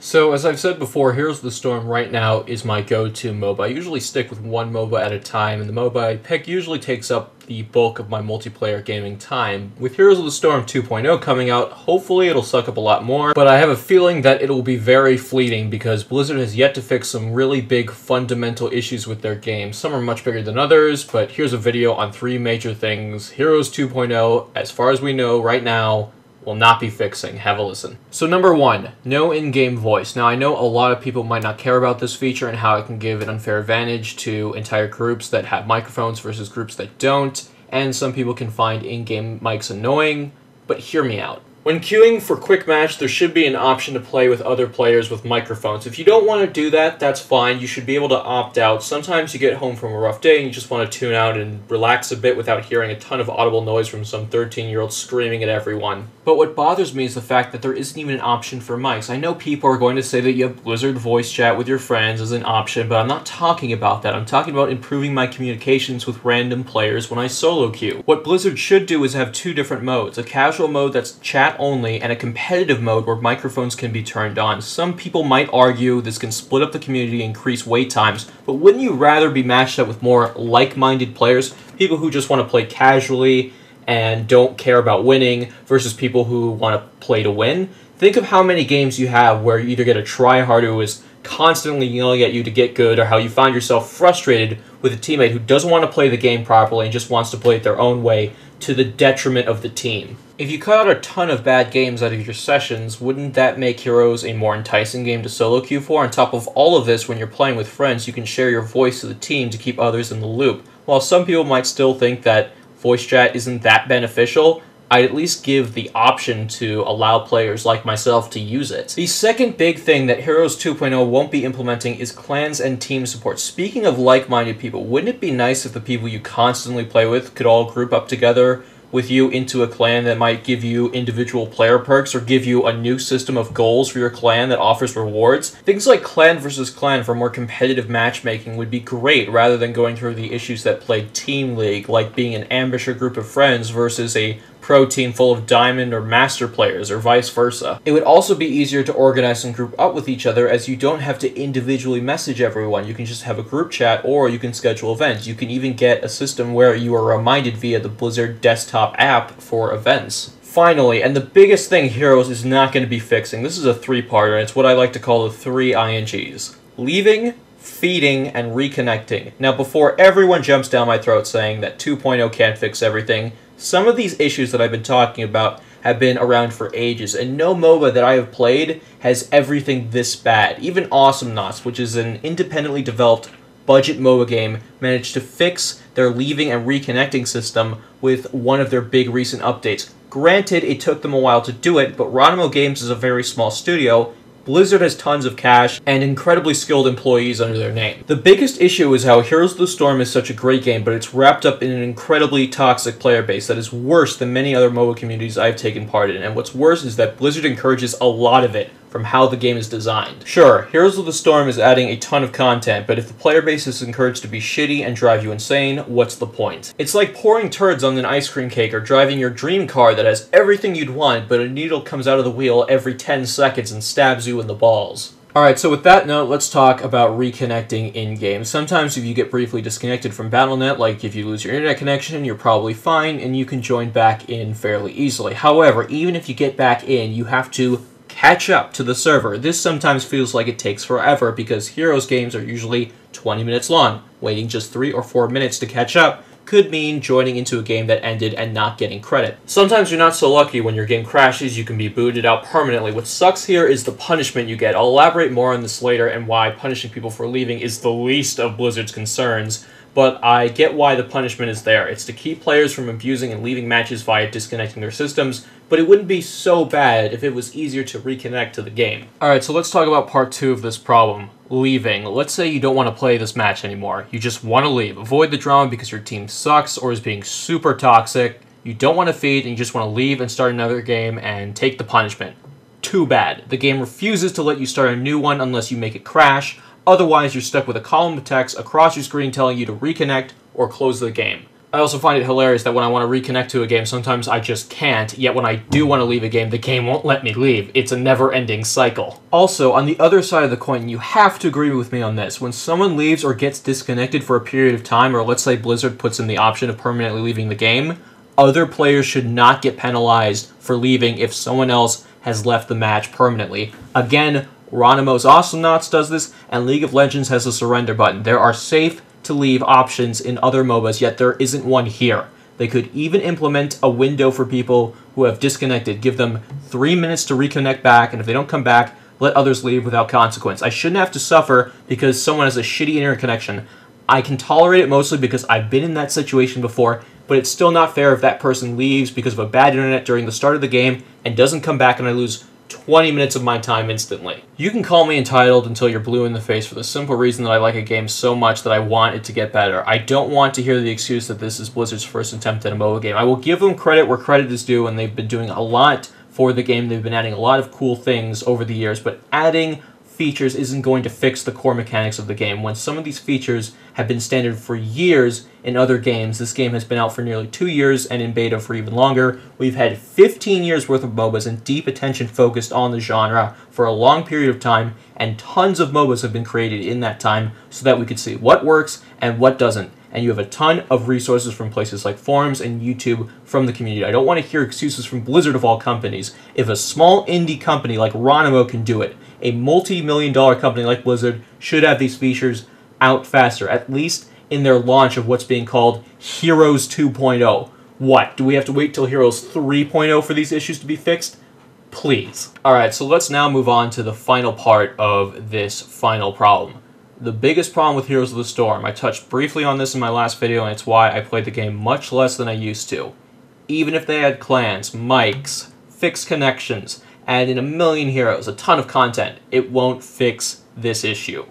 So, as I've said before, Heroes of the Storm right now is my go-to MOBA. I usually stick with one MOBA at a time, and the MOBA I pick usually takes up the bulk of my multiplayer gaming time. With Heroes of the Storm 2.0 coming out, hopefully it'll suck up a lot more, but I have a feeling that it'll be very fleeting because Blizzard has yet to fix some really big fundamental issues with their game. Some are much bigger than others, but here's a video on 3 major things Heroes 2.0, as far as we know right now, will not be fixing. Have a listen. So number 1, no in-game voice. Now I know a lot of people might not care about this feature and how it can give an unfair advantage to entire groups that have microphones versus groups that don't, and some people can find in-game mics annoying, but hear me out. When queuing for Quick Match, there should be an option to play with other players with microphones. If you don't want to do that, that's fine. You should be able to opt out. Sometimes you get home from a rough day and you just want to tune out and relax a bit without hearing a ton of audible noise from some 13-year-old screaming at everyone. But what bothers me is the fact that there isn't even an option for mics. I know people are going to say that you have Blizzard voice chat with your friends as an option, but I'm not talking about that. I'm talking about improving my communications with random players when I solo queue. What Blizzard should do is have 2 different modes. A casual mode that's chat only, and a competitive mode where microphones can be turned on. Some people might argue this can split up the community and increase wait times, but wouldn't you rather be matched up with more like-minded players, people who just want to play casually and don't care about winning, versus people who want to play to win? Think of how many games you have where you either get a tryhard who is constantly yelling at you to get good, or how you find yourself frustrated with a teammate who doesn't want to play the game properly and just wants to play it their own way to the detriment of the team. If you cut out a ton of bad games out of your sessions, wouldn't that make Heroes a more enticing game to solo queue for? On top of all of this, when you're playing with friends, you can share your voice to the team to keep others in the loop. While some people might still think that voice chat isn't that beneficial, I'd at least give the option to allow players like myself to use it. The second big thing that Heroes 2.0 won't be implementing is clans and team support. Speaking of like-minded people, wouldn't it be nice if the people you constantly play with could all group up together with you into a clan that might give you individual player perks or give you a new system of goals for your clan that offers rewards? Things like clan versus clan for more competitive matchmaking would be great, rather than going through the issues that plague Team League, like being an ambusher group of friends versus a pro team full of diamond or master players, or vice versa. It would also be easier to organize and group up with each other, as you don't have to individually message everyone. You can just have a group chat, or you can schedule events. You can even get a system where you are reminded via the Blizzard desktop app for events. Finally, and the biggest thing Heroes is not going to be fixing, this is a 3-parter, and it's what I like to call the 3 INGs. Leaving, feeding, and reconnecting. Now, before everyone jumps down my throat saying that 2.0 can't fix everything, some of these issues that I've been talking about have been around for ages, and no MOBA that I have played has everything this bad. Even Awesomenauts, which is an independently developed budget MOBA game, managed to fix their leaving and reconnecting system with one of their big recent updates. Granted, it took them a while to do it, but Ronimo Games is a very small studio. Blizzard has tons of cash and incredibly skilled employees under their name. The biggest issue is how Heroes of the Storm is such a great game, but it's wrapped up in an incredibly toxic player base that is worse than many other MOBA communities I've taken part in. And what's worse is that Blizzard encourages a lot of it from how the game is designed. Sure, Heroes of the Storm is adding a ton of content, but if the player base is encouraged to be shitty and drive you insane, what's the point? It's like pouring turds on an ice cream cake or driving your dream car that has everything you'd want, but a needle comes out of the wheel every 10 seconds and stabs you in the balls. Alright, so with that note, let's talk about reconnecting in-game. Sometimes if you get briefly disconnected from Battle.net, like if you lose your internet connection, you're probably fine and you can join back in fairly easily. However, even if you get back in, you have to catch up to the server. This sometimes feels like it takes forever because Heroes games are usually 20 minutes long. Waiting just 3 or 4 minutes to catch up could mean joining into a game that ended and not getting credit. Sometimes you're not so lucky. When your game crashes, you can be booted out permanently. What sucks here is the punishment you get. I'll elaborate more on this later and why punishing people for leaving is the least of Blizzard's concerns, but I get why the punishment is there. It's to keep players from abusing and leaving matches via disconnecting their systems, but it wouldn't be so bad if it was easier to reconnect to the game. Alright, so let's talk about part 2 of this problem. Leaving. Let's say you don't want to play this match anymore. You just want to leave. Avoid the drama because your team sucks or is being super toxic. You don't want to feed and you just want to leave and start another game and take the punishment. Too bad. The game refuses to let you start a new one unless you make it crash. Otherwise, you're stuck with a column of text across your screen telling you to reconnect or close the game. I also find it hilarious that when I want to reconnect to a game, sometimes I just can't, yet when I do want to leave a game won't let me leave. It's a never-ending cycle. Also, on the other side of the coin, you have to agree with me on this. When someone leaves or gets disconnected for a period of time, or let's say Blizzard puts in the option of permanently leaving the game, other players should not get penalized for leaving if someone else has left the match permanently. Again, Ronimo's Awesomenauts does this, and League of Legends has a surrender button. There are safe to leave options in other MOBAs, yet there isn't one here. They could even implement a window for people who have disconnected. Give them 3 minutes to reconnect back, and if they don't come back, let others leave without consequence. I shouldn't have to suffer because someone has a shitty internet connection. I can tolerate it mostly because I've been in that situation before, but it's still not fair if that person leaves because of a bad internet during the start of the game and doesn't come back and I lose 20 minutes of my time instantly. You can call me entitled until you're blue in the face for the simple reason that I like a game so much that I want it to get better. I don't want to hear the excuse that this is Blizzard's first attempt at a MOBA game. I will give them credit where credit is due, and they've been doing a lot for the game. They've been adding a lot of cool things over the years, but adding features isn't going to fix the core mechanics of the game. When some of these features have been standard for years in other games, this game has been out for nearly 2 years and in beta for even longer. We've had 15 years worth of MOBAs and deep attention focused on the genre for a long period of time, and tons of MOBAs have been created in that time so that we could see what works and what doesn't. And you have a ton of resources from places like forums and YouTube from the community. I don't want to hear excuses from Blizzard of all companies. If a small indie company like Ronimo can do it, a multi-million-dollar company like Blizzard should have these features out faster, at least in their launch of what's being called Heroes 2.0. What, do we have to wait till Heroes 3.0 for these issues to be fixed? Please. Alright, so let's now move on to the final part of this final problem. The biggest problem with Heroes of the Storm, I touched briefly on this in my last video, and it's why I played the game much less than I used to. Even if they had clans, mics, fixed connections, add in a million heroes, a ton of content, it won't fix this issue.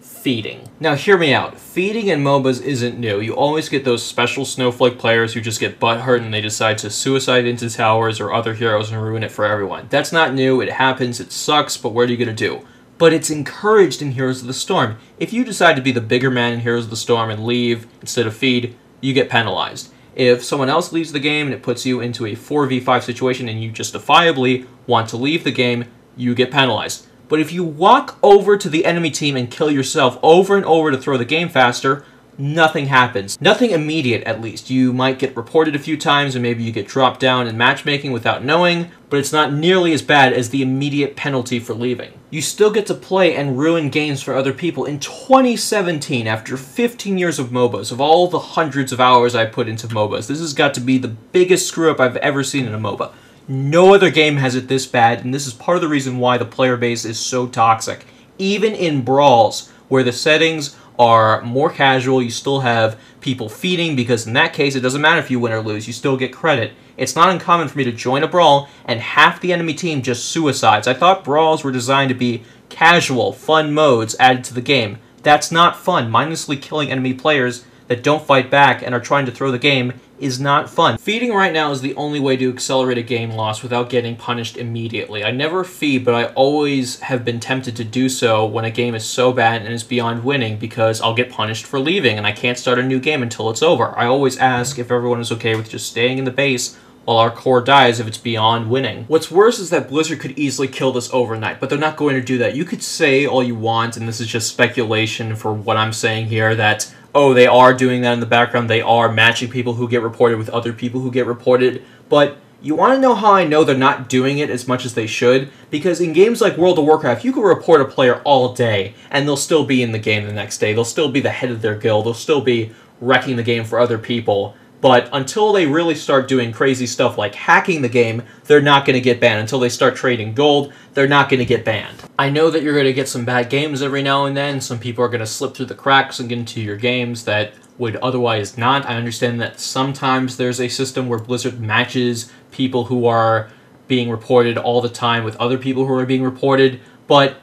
Feeding. Now hear me out. Feeding in MOBAs isn't new. You always get those special snowflake players who just get butthurt and they decide to suicide into towers or other heroes and ruin it for everyone. That's not new, it happens, it sucks, but what are you gonna do? But it's encouraged in Heroes of the Storm. If you decide to be the bigger man in Heroes of the Storm and leave instead of feed, you get penalized. If someone else leaves the game and it puts you into a 4v5 situation and you justifiably want to leave the game, you get penalized. But if you walk over to the enemy team and kill yourself over and over to throw the game faster, nothing happens. Nothing immediate, at least. You might get reported a few times and maybe you get dropped down in matchmaking without knowing, but it's not nearly as bad as the immediate penalty for leaving. You still get to play and ruin games for other people. In 2017, after 15 years of MOBAs, of all the hundreds of hours I put into MOBAs, this has got to be the biggest screw-up I've ever seen in a MOBA. No other game has it this bad, and this is part of the reason why the player base is so toxic. Even in brawls, where the settings are more casual, you still have people feeding, because in that case, it doesn't matter if you win or lose, you still get credit. It's not uncommon for me to join a brawl, and half the enemy team just suicides. I thought brawls were designed to be casual, fun modes added to the game. That's not fun. Mindlessly killing enemy players that don't fight back and are trying to throw the game is not fun. Feeding right now is the only way to accelerate a game loss without getting punished immediately. I never feed, but I always have been tempted to do so when a game is so bad and is beyond winning, because I'll get punished for leaving and I can't start a new game until it's over. I always ask if everyone is okay with just staying in the base while our core dies if it's beyond winning. What's worse is that Blizzard could easily kill this overnight, but they're not going to do that. You could say all you want, and this is just speculation for what I'm saying here, that oh, they are doing that in the background, they are matching people who get reported with other people who get reported, but you want to know how I know they're not doing it as much as they should? Because in games like World of Warcraft, you can report a player all day, and they'll still be in the game the next day, they'll still be the head of their guild, they'll still be wrecking the game for other people. But until they really start doing crazy stuff like hacking the game, they're not going to get banned. Until they start trading gold, they're not going to get banned. I know that you're going to get some bad games every now and then. Some people are going to slip through the cracks and get into your games that would otherwise not. I understand that sometimes there's a system where Blizzard matches people who are being reported all the time with other people who are being reported. But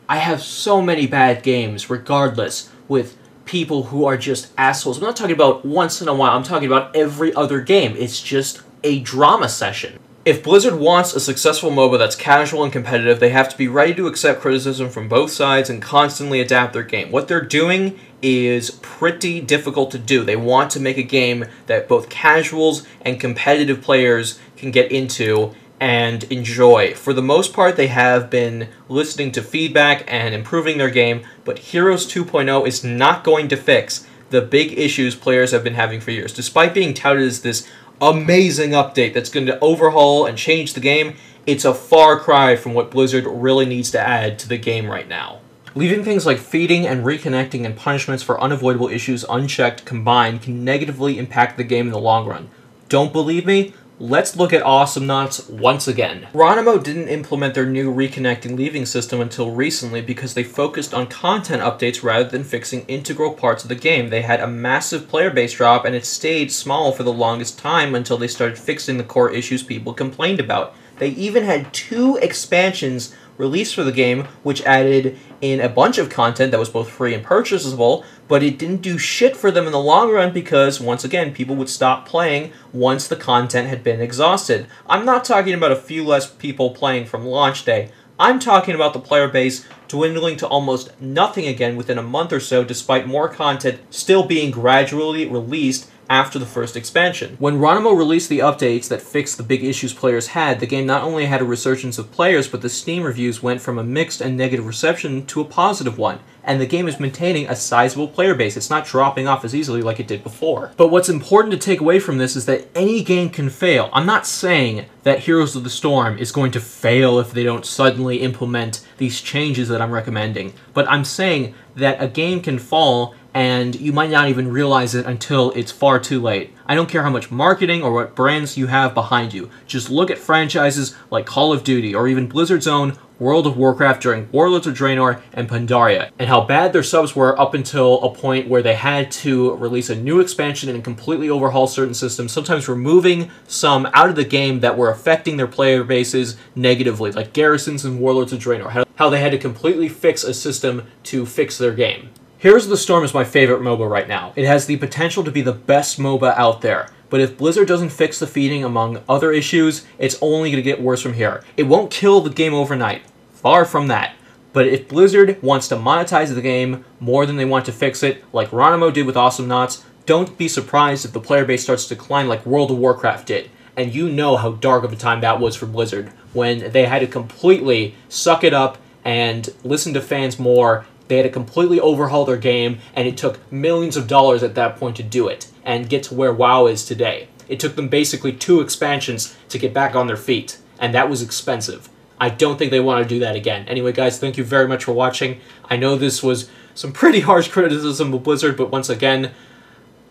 I have so many bad games, regardless, with people who are just assholes. I'm not talking about once in a while, I'm talking about every other game. It's just a drama session. If Blizzard wants a successful MOBA that's casual and competitive, they have to be ready to accept criticism from both sides and constantly adapt their game. What they're doing is pretty difficult to do. They want to make a game that both casuals and competitive players can get into and enjoy. For the most part, they have been listening to feedback and improving their game, but Heroes 2.0 is not going to fix the big issues players have been having for years. Despite being touted as this amazing update that's going to overhaul and change the game, it's a far cry from what Blizzard really needs to add to the game right now. Leaving things like feeding and reconnecting and punishments for unavoidable issues unchecked combined can negatively impact the game in the long run. Don't believe me? Let's look at Awesomenauts once again. Geronimo didn't implement their new reconnecting leaving system until recently because they focused on content updates rather than fixing integral parts of the game. They had a massive player base drop and it stayed small for the longest time until they started fixing the core issues people complained about. They even had 2 expansions released for the game, which added in a bunch of content that was both free and purchasable, but it didn't do shit for them in the long run because, once again, people would stop playing once the content had been exhausted. I'm not talking about a few less people playing from launch day. I'm talking about the player base dwindling to almost nothing again within a month or so, despite more content still being gradually released after the first expansion. When Geronimo released the updates that fixed the big issues players had, the game not only had a resurgence of players, but the Steam reviews went from a mixed and negative reception to a positive one. And the game is maintaining a sizable player base. It's not dropping off as easily like it did before. But what's important to take away from this is that any game can fail. I'm not saying that Heroes of the Storm is going to fail if they don't suddenly implement these changes that I'm recommending. But I'm saying that a game can fall and you might not even realize it until it's far too late. I don't care how much marketing or what brands you have behind you. Just look at franchises like Call of Duty or even Blizzard's own World of Warcraft during Warlords of Draenor and Pandaria, and how bad their subs were up until a point where they had to release a new expansion and completely overhaul certain systems, sometimes removing some out of the game that were affecting their player bases negatively, like Garrisons and Warlords of Draenor, how they had to completely fix a system to fix their game. Heroes of the Storm is my favorite MOBA right now. It has the potential to be the best MOBA out there, but if Blizzard doesn't fix the feeding among other issues, it's only going to get worse from here. It won't kill the game overnight. Far from that. But if Blizzard wants to monetize the game more than they want to fix it, like Geronimo did with Awesomenauts, don't be surprised if the player base starts to decline like World of Warcraft did. And you know how dark of a time that was for Blizzard, when they had to completely suck it up and listen to fans more. They had to completely overhaul their game, and it took millions of dollars at that point to do it, and get to where WoW is today. It took them basically 2 expansions to get back on their feet, and that was expensive. I don't think they want to do that again. Anyway, guys, thank you very much for watching. I know this was some pretty harsh criticism of Blizzard, but once again,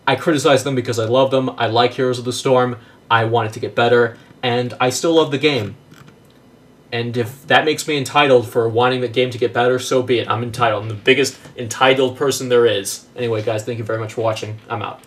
I criticize them because I love them. I like Heroes of the Storm. I want it to get better, and I still love the game. And if that makes me entitled for wanting the game to get better, so be it. I'm entitled. I'm the biggest entitled person there is. Anyway, guys, thank you very much for watching. I'm out.